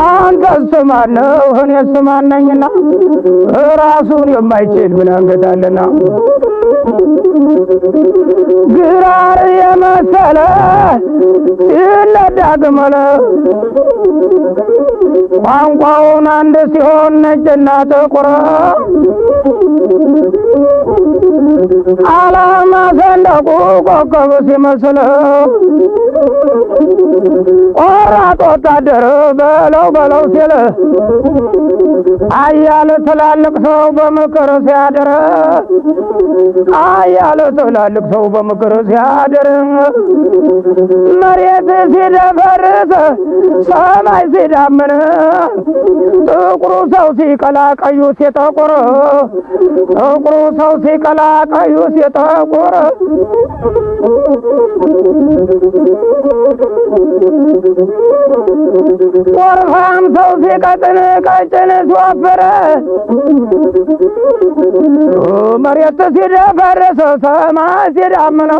አንተስ ማነው እኔስ ማነኝና ራሱን የማይችል ምን አንገታለና ግራር የመሰለ ይለዳግመለ ቋንቋውን አንድ ሲሆን ነጭና ጥቁር ዓላማ ሰንደቁ ኮከብ ሲመስል ቆራጥ ወታደር በለው በለው ሲል አያለ ትላልቅ ሰው በምክር ሲያድር አያለ ትላልቅ ሰው በምክር ሲያድር መሬት ሲደፈርስ ሰማይ ሲዳምን ጥቁሩ ሰው ሲቀላ ቀዩ ሲጠቁር ጥቁሩ ሰው ሲቀላ ቀዩ ሲጠቁር ወርፋም ሰው ሲቀጥን ቀጭን ሲወፍር መሬት ሲደፈርስ ሰማይ ሲዳምን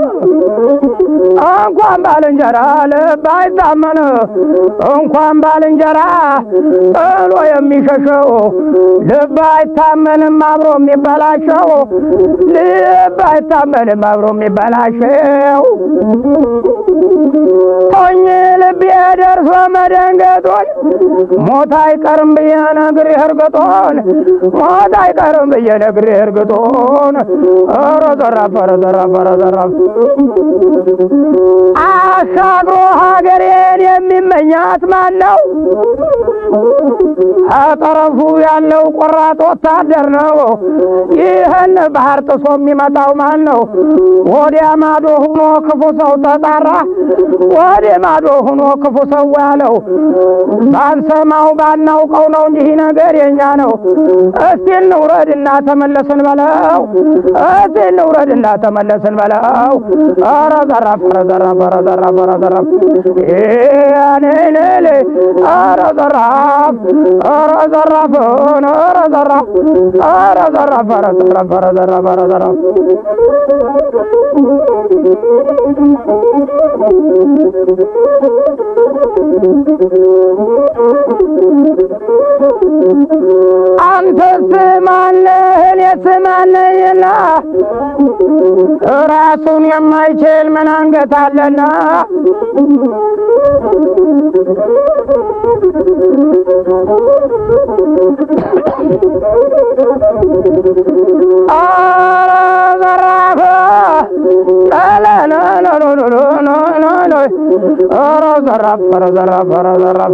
እንኳን ባልንጀራ ልብ አይታመን እንኳን ባልንጀራ ጥሎ የሚሸሸው ልብ አይታመንም አብሮ የሚበላሸው ልብ አይታመንም አብሮ የሚበላሸው ቶኝ ልቤ ደርሶ መደንገጦን ሞት አይቀርም ብዬ ነግሬህ እርግጦን ሞት አይቀርም ብዬ ነግሬህ እርግጦን ኧረ ዘራፍ ኧረ ዘራፍ ኧረ ዘራፍ አሻግሮ ሀገሬን የሚመኛት ማን ነው? አጠረፉ ያለው ቆራጥ ወታደር ነው። ይህን ባህር ጥሶ የሚመጣው ማን ነው? ወዲያ ማዶ ሆኖ ክፉ ሰው ተጣራ ወዲያ ማዶ ሆኖ ክፉ ሰው ያለው ባንሰማው ባናውቀው ነው እንጂ ነገር የኛ ነው። እስቲ እንውረድና ተመለስን በለው እስቲ እንውረድና ተመለስን በለው ኧረ ዘራፍ ኧረ ዘራፍ ኧረ ዘራፍ ኧረ ዘራፍ ያኔኔ ኧረ ዘራፍ ኧረ ዘራፍ ኧረ ዘራፍ ኧረ ዘራፍ ኧረ ዘራፍ ኧረ ዘራፍ ኧረ ዘራፍ አንተስ ማነህ እኔስ ማነኝና ራሱን የማይችል ምን አንገት አለና ዘራፍ ኧረ ዘራፍ ኧረ ዘራፍ ኧረ ዘራፍ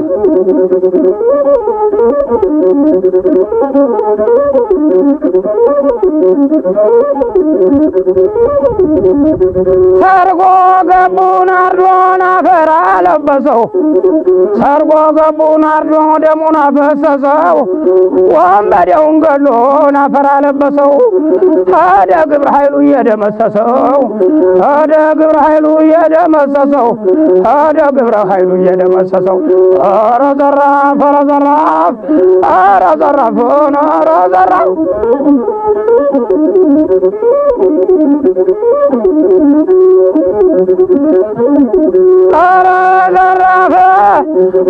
ሰርጎ ገቡን አርዶን አፈር አለበሰው ሰርጎ ገቡን አርዶ ደሙን አፈሰሰው ወንበዴውን ገሎን አፈር አለበሰው ሄደ ግብረ ኃይሉ እየደመሰሰው ሄደ ግብረ ኃይሉ እየደመሰሰው ሄደ ግብረ ኃይሉ እየደመሰሰው ኧረ ዘራፍ ኧረ ዘራፍ ኧረ ዘራፍ ኧረ ዘራፍ ኧረ ዘራፍ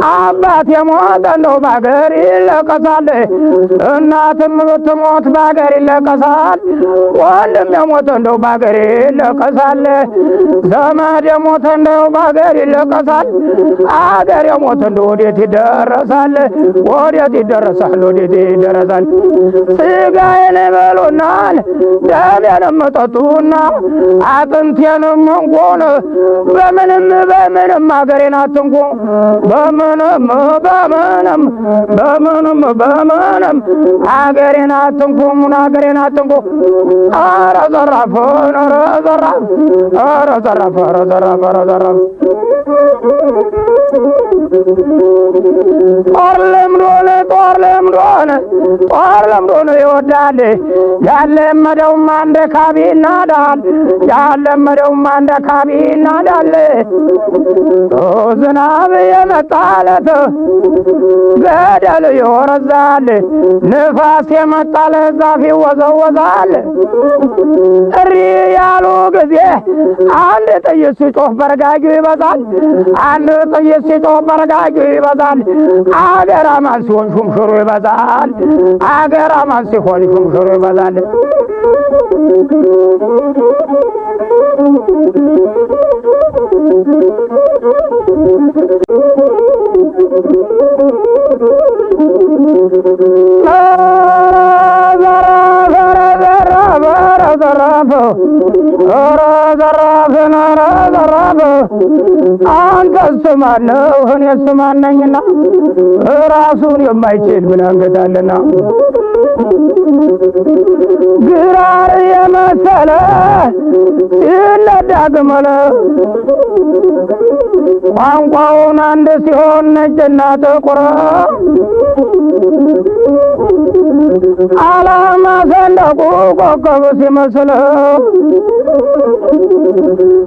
አባት የሞተ እንደው ባገር ይለቀሳል እናትም ብትሞት ባገር ይለቀሳል ወንድም የሞተ እንደው ባገር ይለቀሳል ዘመድ የሞተ እንደው ባገር ይለቀሳል አገር የሞተ እንደው ወዴት ይደረሳል ወዴት ይደረሳል ወዴት ይደረሳል ስጋዬን በሉናል ደሜንም ጠጡና አጥንቴንም እንኳን በምንም አገሬን አትንኩ በምንም አገሬን አትንኩ አገሬን አትንኩ ኧረ ዘራፍ ኧረ ዘራፍ ኧረ ዘራፍ ኧረ ዘራፍ ኧረ ዘራፍ ጦር ለምዶን ይወዳል ያለመደውም አንደ ካቢ ይናዳል ያለመደውም አንደ ካቢ ይናዳል ዝናብ የመጣለት ገደል ይወረዛል ንፋስ የመጣለት ዛፍ ይወዘወዛል እሪ ያሉ ጊዜ አንድ ጥይት ሲጮህ በረጋጊው ይበዛል አንድ ጥይት ሲጮህ በረጋጊው ይበዛል አገር አማን ሲሆን ሹምሽሩ ይበዛል አገር አማን ሲሆን ሹምሽሩ ይበዛል አንተስ ማነው እኔስ ማን ነኝና ራሱን የማይችል ምን አንገታለና ግራር የመሰለ ይነዳግመለ ቋንቋውን አንድ ሲሆን ነጭና ጥቁር ዓላማ ሰንደቁ ኮከብ ሲመስል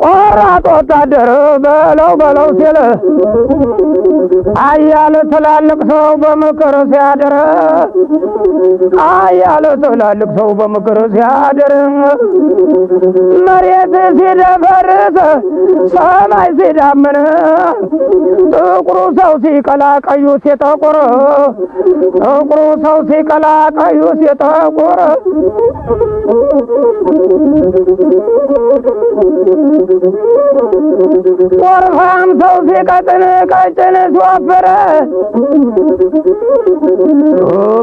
ቆራጥ ወታደር በለው ሲል አያለ ትላልቅ ሰው በምክር ሲያድር አያለ ትላልቅ ሰው በምክር ሲያድር መሬት ሲደፈርስ ሰማይ ሲዳምን ጥቁሩ ሰው ሲቀላ ቀዩ ሲጠቁር ጥቁሩ ሰው ሲቀላ ቀዩ ሲጠቁር ወርፋም ሰው ሲቀጥን ቀጭን ሲወፍር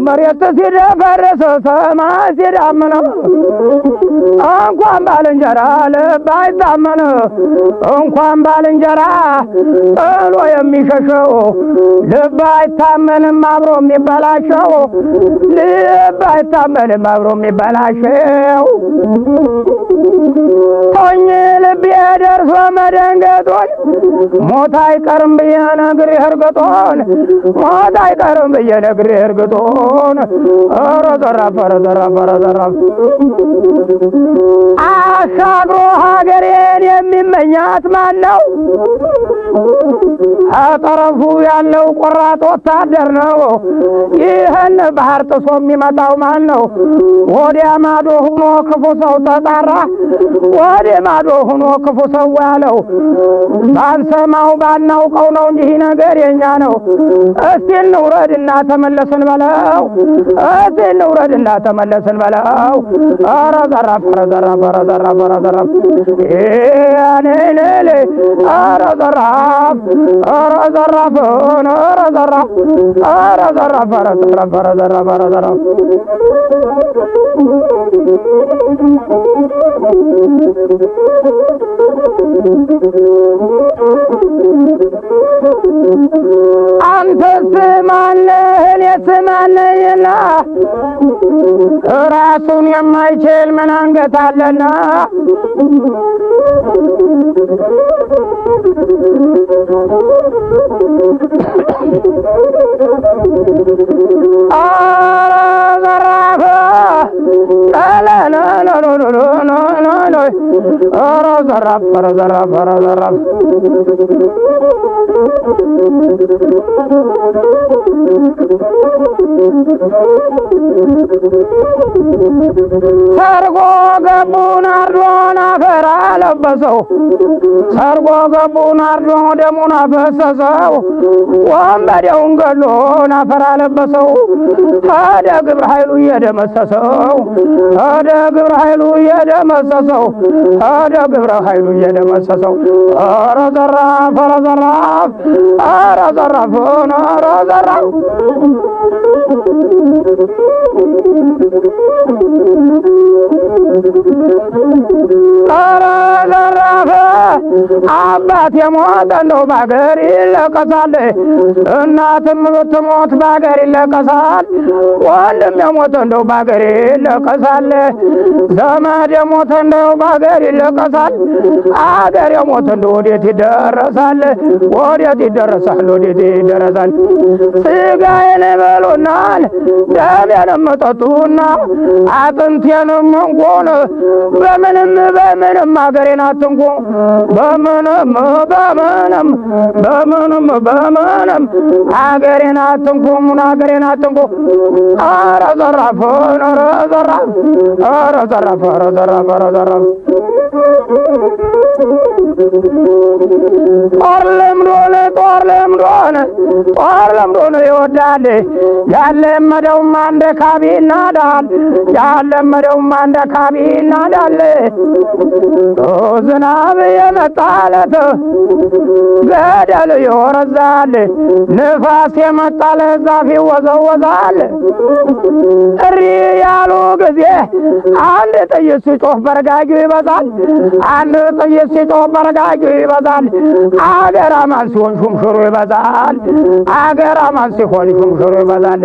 መሬት ሲደፈርስ ሰማይ ሲዳምን እንኳን ባልንጀራ ልብ አይታመን እንኳን ባልንጀራ ጥሎ የሚሸሸው ልብ አይታመንም አብሮ የሚበላሸው ልብ አይታመንም አብሮ የሚበላሸው ቶኝ ልቤ ደርሶ መደንገጦን ሞት አይቀርም ብዬ ነግሬህ እርግጦን ሞት አይቀርም ብዬ ነግሬህ እርግጦን ኧረ ዘራፍ ኧረ ዘራፍ ኧረ ዘራፍ አሻግሮ ሀገሬን የሚመኛት ማን ነው? አጠረፉ ያለው ቆራጥ ወታደር ነው። ይህን ባህር ጥሶ የሚመጣው ማን ነው? ወዲያ ማዶ ሆኖ ክፉ ሰው ተጣራ ወዲያ ማዶ ሆኖ ክፉ ሰው ያለው ባንሰማው ባናውቀው ነው እንጂ ነገር የኛ ነው። እስቲ እንውረድና ተመለስን በለው እስቲ እንውረድና ተመለስን በለው ኧረ ዘራፍ ኧረ ዘራፍ ኧረ ዘራፍ ኧረ ዘራፍ ያኔኔ ኧረ ዘራፍ ኧረ ዘራፍ ኧረ ዘራፍ ኧረ ዘራፍ ኧረ ዘራፍ ኧረ ዘራፍ ኧረ ዘራፍ አንተስ ማነህ እኔስ ማነኝና ራሱን የማይችል ምን አንገት አለና ዘራፍ ኧረ ዘራፍ ኧረ ዘራፍ ኧረ ዘራፍ ሰርጎ ገቡን አርዶን አፈር አለበሰው ሰርጎ ገቡን አርዶ ደሙን አፈሰሰው ወንበዴውን ገሎን አፈር አለበሰው ሄደ ግብረ ኃይሉ እየደመሰሰው ሄደ ግብረ ኃይሉ እየደመሰሰው ሄደ ግብረ ኃይሉ እየደመሰሰው ኧረ ዘራፍ ኧረ ዘራፍ ኧረ ዘራፍ ኧረ ዘራፍ ኧረ ዘራፍ አባት የሞተ እንደው በአገር ይለቀሳል፣ እናትም ብትሞት በአገር ይለቀሳል፣ ወንድም የሞተ እንደው በአገር ይለቀሳል፣ ዘመድ የሞተ እንደው በአገር ይለቀሳል። አገር የሞተ እንደው ወዴት ይደረሳል? ወዴት ይደረሳል? ወዴት ይደረሳል? ስጋዬን በሉናል ደሜንም ጠጡና አጥንቴንም እንኳን በምንም በምንም አገሬን አትንኩ፣ በምንም በምንም በምንም በምንም አገሬን አትንኩ፣ አገሬን አትንኩ። ኧረ ዘራፍ ኧረ ዘራፍ ኧረ ዘራፍ ኧረ ዘራፍ ኧረ ዘራፍ ጦር ለምዶን ጦር ለምዶን ጦር ለምዶን ይወዳል ያለመደውም አንደ ካቢ ይናዳል፣ ያለመደውም አንደ ካቢ ይናዳል። ዝናብ የመጣለት ገደል ይወረዛል፣ ንፋስ የመጣለት ዛፍ ይወዘወዛል። እሪ ያሉ ጊዜ አንድ ጥይት ሲጮህ በረጋጊው ይበዛል፣ አንድ ጥይት ሲጮህ በረጋጊው ይበዛል። አገር አማን ሲሆን ሹምሽሩ ይበዛል፣ አገር አማን ሲሆን ሹምሽሩ ይበዛል።